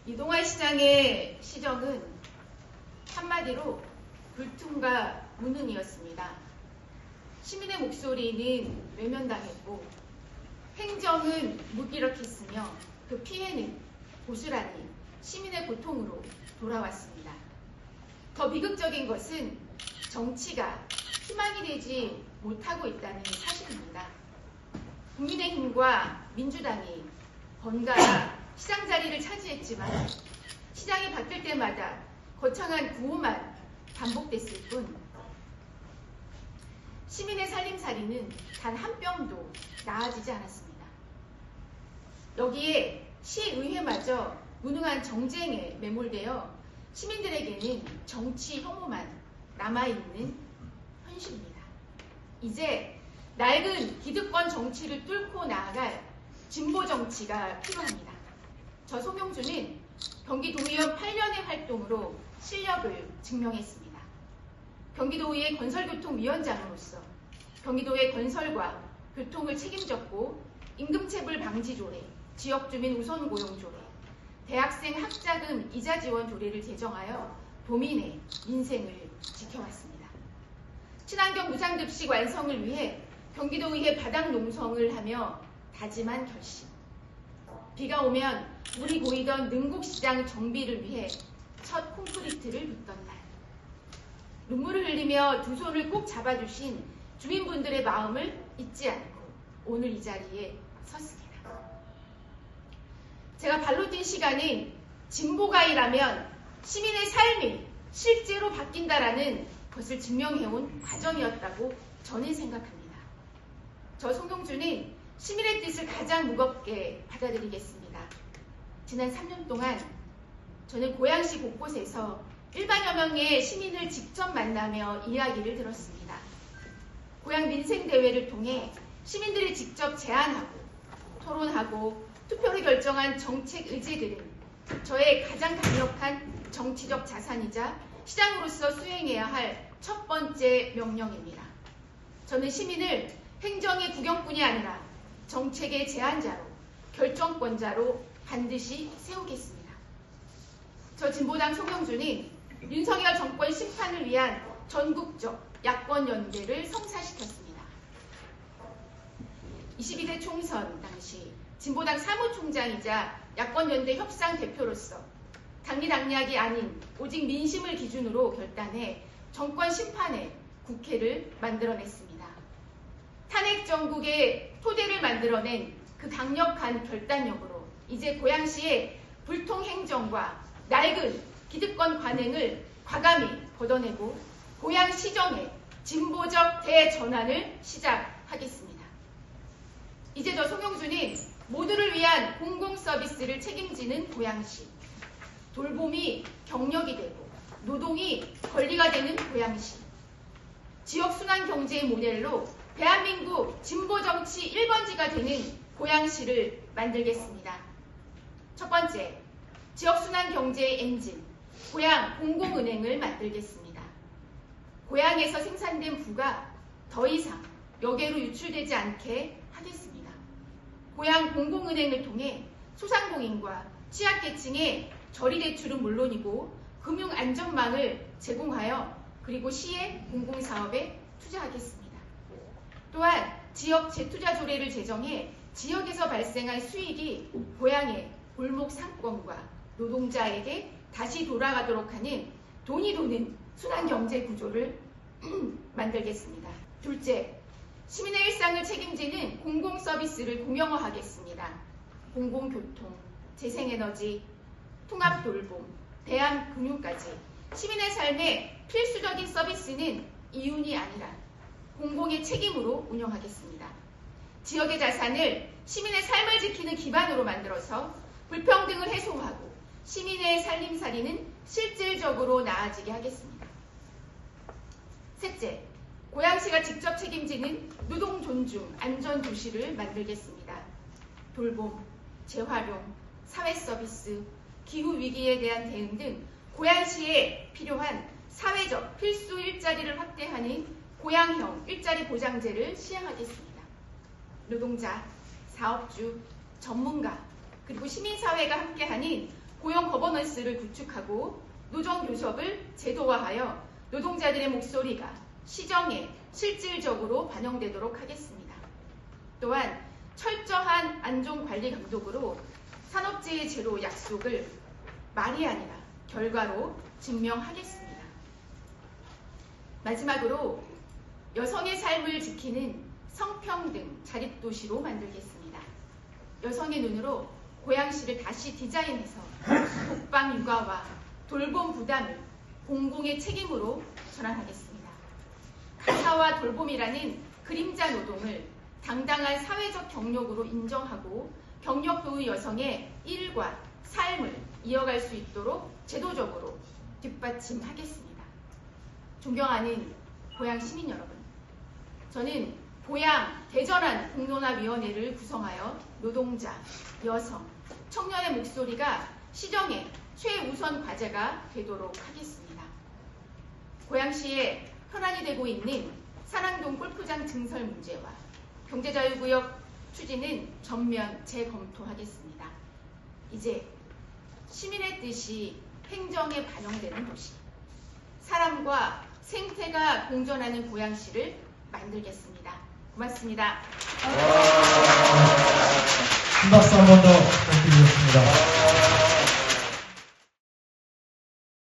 이동환 시장의 시정은 한마디로 불통과 무능이었습니다. 시민의 목소리는 외면당했고 행정은 무기력했으며 그 피해는 고스란히 시민의 고통으로 돌아왔습니다. 더 비극적인 것은 정치가 희망이 되지 못하고 있다는 사실입니다. 국민의힘과 민주당이 번갈아 시장 자리를 차지했지만 시장이 바뀔 때마다 거창한 구호만 반복됐을 뿐 시민의 살림살이는 단 한 뼘도 나아지지 않았습니다. 여기에 시의회마저 무능한 정쟁에 매몰되어 시민들에게는 정치 혐오만 남아있는 현실입니다. 이제 낡은 기득권 정치를 뚫고 나아갈 진보 정치가 필요합니다. 저 송영주는 경기도의원 8년의 활동으로 실력을 증명했습니다. 경기도의회 건설교통위원장으로서 경기도의 건설과 교통을 책임졌고 임금체불 방지 조례, 지역주민 우선 고용 조례, 대학생 학자금 이자 지원 조례를 제정하여 도민의 민생을 지켜왔습니다. 친환경 무상급식 완성을 위해 경기도의회 바닥 농성을 하며 다짐한 결심. 비가 오면 물이 고이던 능곡시장 정비를 위해 첫 콘크리트를 묻던 날. 눈물을 흘리며 두 손을 꼭 잡아주신 주민분들의 마음을 잊지 않고 오늘 이 자리에 섰습니다. 제가 발로 뛴 시간은 진보가이라면 시민의 삶이 실제로 바뀐다라는 것을 증명해온 과정이었다고 저는 생각합니다. 저 송영주는 시민의 뜻을 가장 무겁게 받아들이겠습니다. 지난 3년 동안 저는 고양시 곳곳에서 1만여 명의 시민을 직접 만나며 이야기를 들었습니다. 고양 민생대회를 통해 시민들이 직접 제안하고 토론하고 투표로 결정한 정책 의제들은 저의 가장 강력한 정치적 자산이자 시장으로서 수행해야 할 첫 번째 명령입니다. 저는 시민을 행정의 구경꾼이 아니라 정책의 제안자로, 결정권자로 반드시 세우겠습니다. 저 진보당 송영주는 윤석열 정권 심판을 위한 전국적 야권연대를 성사시켰습니다. 22대 총선 당시 진보당 사무총장이자 야권연대 협상 대표로서 당리당략이 아닌 오직 민심을 기준으로 결단해 정권 심판의 국회를 만들어냈습니다. 탄핵 정국의 토대를 만들어낸 그 강력한 결단력으로 이제 고양시의 불통 행정과 낡은 기득권 관행을 과감히 걷어내고 고양시정의 진보적 대전환을 시작하겠습니다. 이제 저 송영주는 모두를 위한 공공서비스를 책임지는 고양시, 돌봄이 경력이 되고 노동이 권리가 되는 고양시, 지역순환 경제의 모델로 대한민국 진보정치 1번지가 되는 고양시를 만들겠습니다. 첫 번째, 지역순환 경제의 엔진, 고양 공공은행을 만들겠습니다. 고양에서 생산된 부가 더 이상 여계로 유출되지 않게 하겠습니다. 고양 공공은행을 통해 소상공인과 취약계층의 저리대출은 물론이고 금융안전망을 제공하여 그리고 시의 공공사업에 투자하겠습니다. 또한 지역 재투자 조례를 제정해 지역에서 발생한 수익이 고양의 골목 상권과 노동자에게 다시 돌아가도록 하는 돈이 도는 순환경제 구조를 만들겠습니다. 둘째, 시민의 일상을 책임지는 공공서비스를 공영화하겠습니다. 공공교통, 재생에너지, 통합돌봄, 대한금융까지 시민의 삶의 필수적인 서비스는 이윤이 아니라 공공의 책임으로 운영하겠습니다. 지역의 자산을 시민의 삶을 지키는 기반으로 만들어서 불평등을 해소하고 시민의 살림살이는 실질적으로 나아지게 하겠습니다. 셋째, 고양시가 직접 책임지는 노동 존중, 안전 도시를 만들겠습니다. 돌봄, 재활용, 사회 서비스, 기후 위기에 대한 대응 등 고양시에 필요한 사회적 필수 일자리를 확대하는 고양형 일자리 보장제를 시행하겠습니다. 노동자, 사업주, 전문가, 그리고 시민사회가 함께하는 고용 거버넌스를 구축하고 노정교섭을 제도화하여 노동자들의 목소리가 시정에 실질적으로 반영되도록 하겠습니다. 또한 철저한 안전관리 감독으로 산업재해 제로 약속을 말이 아니라 결과로 증명하겠습니다. 마지막으로 여성의 삶을 지키는 성평등 자립도시로 만들겠습니다. 여성의 눈으로 고양시를 다시 디자인해서 독방 육아와 돌봄 부담을 공공의 책임으로 전환하겠습니다. 가사와 돌봄이라는 그림자 노동을 당당한 사회적 경력으로 인정하고 경력부의 여성의 일과 삶을 이어갈 수 있도록 제도적으로 뒷받침하겠습니다. 존경하는 고양 시민 여러분, 저는 고양 대전환 공론화위원회를 구성하여 노동자, 여성, 청년의 목소리가 시정의 최우선 과제가 되도록 하겠습니다. 고양시에 현안이 되고 있는 산안동 골프장 증설 문제와 경제자유구역 추진은 전면 재검토하겠습니다. 이제 시민의 뜻이 행정에 반영되는 도시, 사람과 생태가 공존하는 고양시를 만들겠습니다. 고맙습니다. 큰 박수 한 번 더 부탁드리겠습니다.